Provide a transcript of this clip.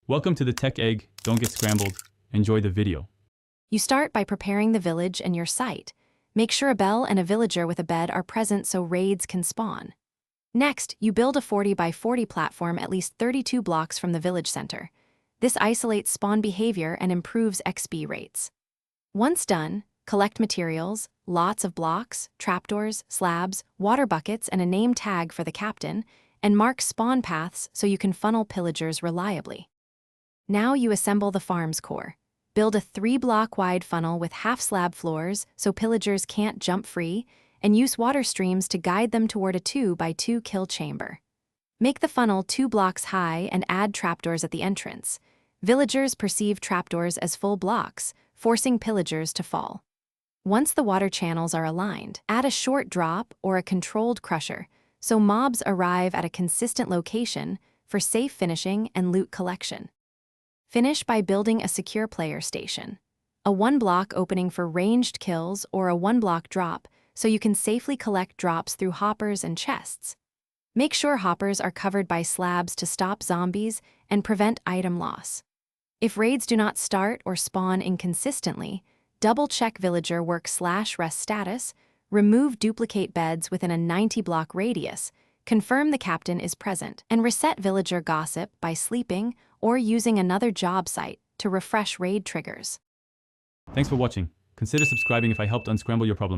Welcome to the Tech Egg. Don't get scrambled. Enjoy the video. You start by preparing the village and your site. Make sure a bell and a villager with a bed are present so raids can spawn. Next, you build a 40 by 40 platform at least 32 blocks from the village center. This isolates spawn behavior and improves XP rates. Once done, collect materials, lots of blocks, trapdoors, slabs, water buckets, and a name tag for the captain, and mark spawn paths so you can funnel pillagers reliably. Now you assemble the farm's core. Build a 3-block wide funnel with half-slab floors so pillagers can't jump free, and use water streams to guide them toward a 2 by 2 kill chamber. Make the funnel 2 blocks high and add trapdoors at the entrance. Villagers perceive trapdoors as full blocks, forcing pillagers to fall. Once the water channels are aligned, add a short drop or a controlled crusher so mobs arrive at a consistent location for safe finishing and loot collection. Finish by building a secure player station, a 1-block opening for ranged kills or a 1-block drop so you can safely collect drops through hoppers and chests. Make sure hoppers are covered by slabs to stop zombies and prevent item loss. If raids do not start or spawn inconsistently, double-check villager work/rest status, remove duplicate beds within a 90-block radius, confirm the captain is present, and reset villager gossip by sleeping or using another job site to refresh raid triggers. Thanks for watching. Consider subscribing if I helped unscramble your problems.